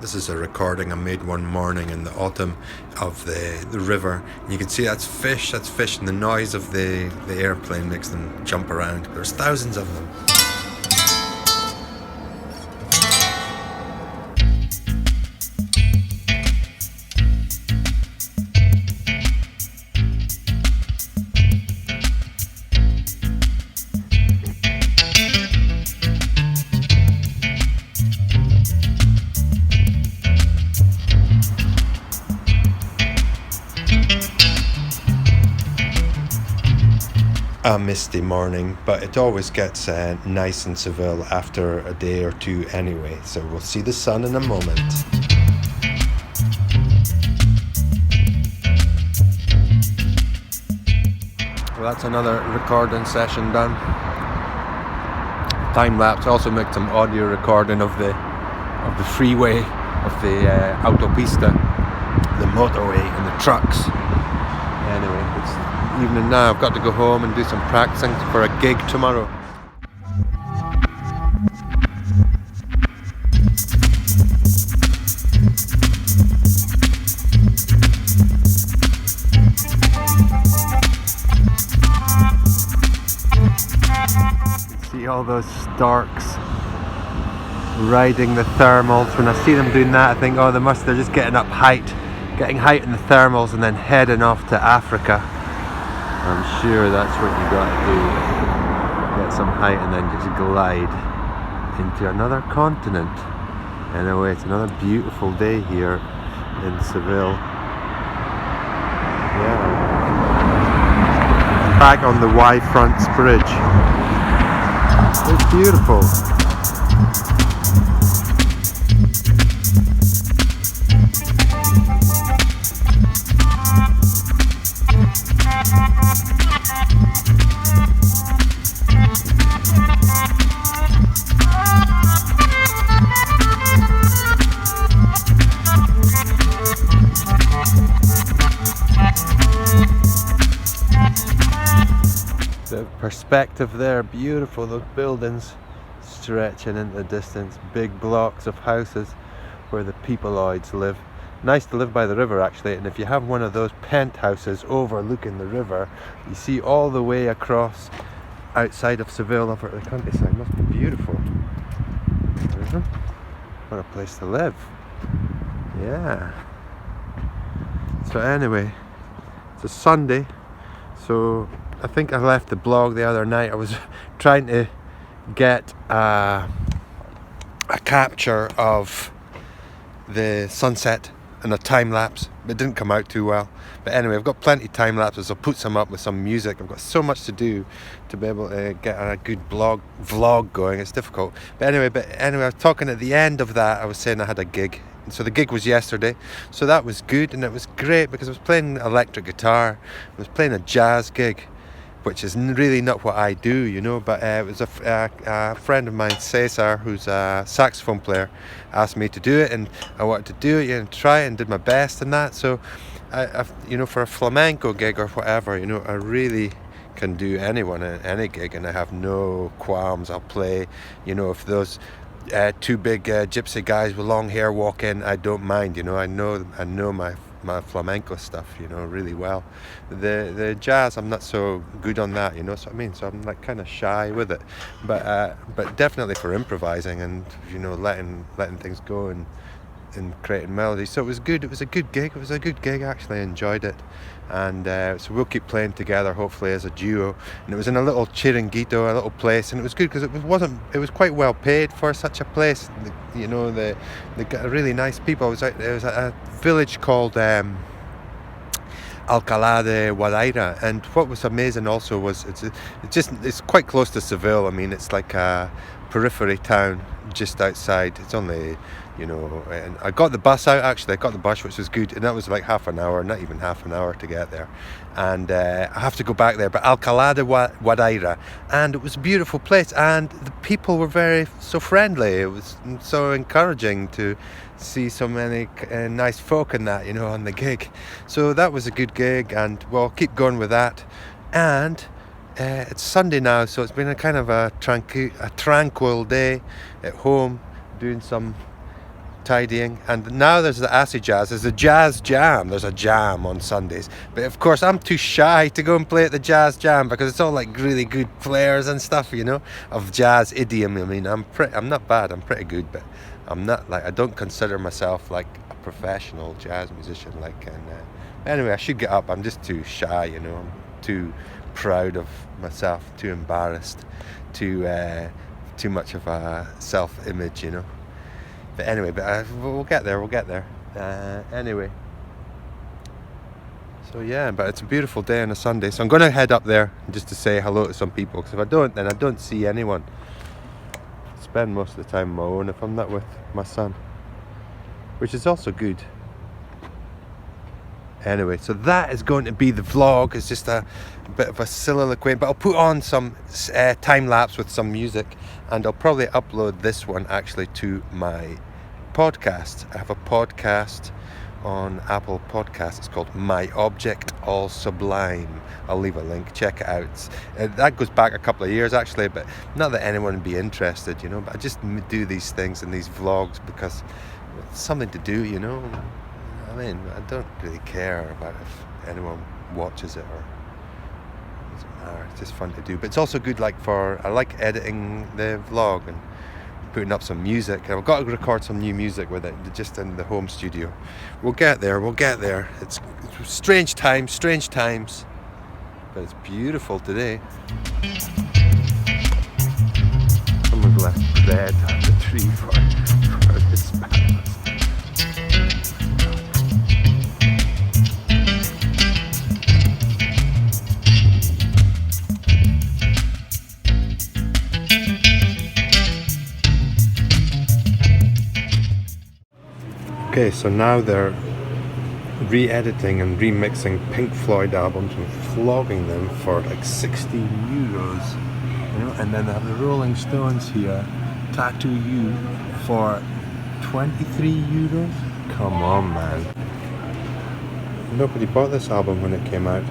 This is a recording I made one morning in the autumn of the river. And you can see that's fish, and the noise of the airplane makes them jump around. There's thousands of them. A misty morning, but it always gets nice in Seville after a day or two anyway, so we'll see the sun in a moment. Well, that's another recording session done. Time lapse. Also make some audio recording of the freeway, of the autopista, the motorway and the trucks. Anyway, it's evening now. I've got to go home and do some practicing for a gig tomorrow. See all those storks riding the thermals. When I see them doing that, I think, oh, they're just getting height in the thermals and then heading off to Africa. I'm sure that's what you got to do. Get some height and then just glide into another continent. Anyway, it's another beautiful day here in Seville. Yeah. Back on the Y-Fronts Bridge. It's beautiful. The perspective there, beautiful, those buildings stretching into the distance, big blocks of houses where the peopleoids live. Nice to live by the river actually, and if you have one of those penthouses overlooking the river, you see all the way across outside of Seville over the countryside. Must be beautiful. What a place to live. Yeah. So anyway, it's a Sunday, so I think I left the blog the other night. I was trying to get a capture of the sunset and a time lapse. It didn't come out too well. But anyway, I've got plenty of time lapses. I'll put some up with some music. I've got so much to do to be able to get a good vlog going. It's difficult. But anyway, I was talking at the end of that. I was saying I had a gig. So the gig was yesterday, so that was good, and it was great because I was playing electric guitar. I was playing a jazz gig, which is really not what I do, you know, but it was a friend of mine, Cesar, who's a saxophone player, asked me to do it, and I wanted to do it and try it and did my best in that. So, you know, for a flamenco gig or whatever, you know, I really can do anyone in any gig, and I have no qualms. I'll play, you know, if those two big gypsy guys with long hair walk in, I don't mind, you know. I know my flamenco stuff, you know, really well. The jazz, I'm not so good on that, you know. So I mean, so I'm like kind of shy with it, but definitely for improvising and, you know, letting things go and creating melodies. So it was good. It was a good gig. Actually, I enjoyed it, and so we'll keep playing together, hopefully as a duo. And it was in a little chiringuito, a little place, and it was good because it was quite well paid for such a place. You know, they got really nice people. There was a village called Alcalá de Guadaira, and what was amazing also was it's quite close to Seville. I mean, it's like a periphery town just outside. It's only, you know, and I got the bus out actually. I got the bus, which was good, and that was like half an hour, not even half an hour to get there. And I have to go back there, but Alcalá de Guadaira, and it was a beautiful place, and the people were so friendly. It was so encouraging to see so many nice folk in that, you know, on the gig. So that was a good gig, and we'll keep going with that. And it's Sunday now, so it's been a kind of a tranquil day at home, doing some tidying, and now there's the acid jazz. There's a jazz jam. There's a jam on Sundays, but of course I'm too shy to go and play at the jazz jam because it's all like really good players and stuff, you know, of jazz idiom. I mean, I'm not bad. I'm pretty good, but I'm not like, I don't consider myself like a professional jazz musician. Like, and anyway, I should get up. I'm just too shy, you know. I'm too proud of myself, too embarrassed, too much of a self-image, you know. But anyway, we'll get there. Anyway, so yeah, but it's a beautiful day on a Sunday, so I'm going to head up there just to say hello to some people, because if I don't, then I don't see anyone. I spend most of the time on my own if I'm not with my son, which is also good. Anyway, so that is going to be the vlog. It's just a bit of a soliloquy, but I'll put on some time lapse with some music, and I'll probably upload this one actually to my podcast. I have a podcast on Apple Podcasts. It's called My Object All Sublime. I'll leave a link, check it out. That goes back a couple of years actually, but not that anyone would be interested, you know, but I just do these things in these vlogs because it's something to do, you know. I mean, I don't really care about if anyone watches it or it doesn't matter. It's just fun to do. But it's also good, like, I like editing the vlog and putting up some music. I've got to record some new music with it, just in the home studio. We'll get there. It's strange times, but it's beautiful today. Someone's left bread at the tree for this man. Okay, so now they're re-editing and remixing Pink Floyd albums and flogging them for like 60 euros, you know, and then they have the Rolling Stones here, Tattoo You, for 23 euros. Come on, man. Nobody bought this album when it came out.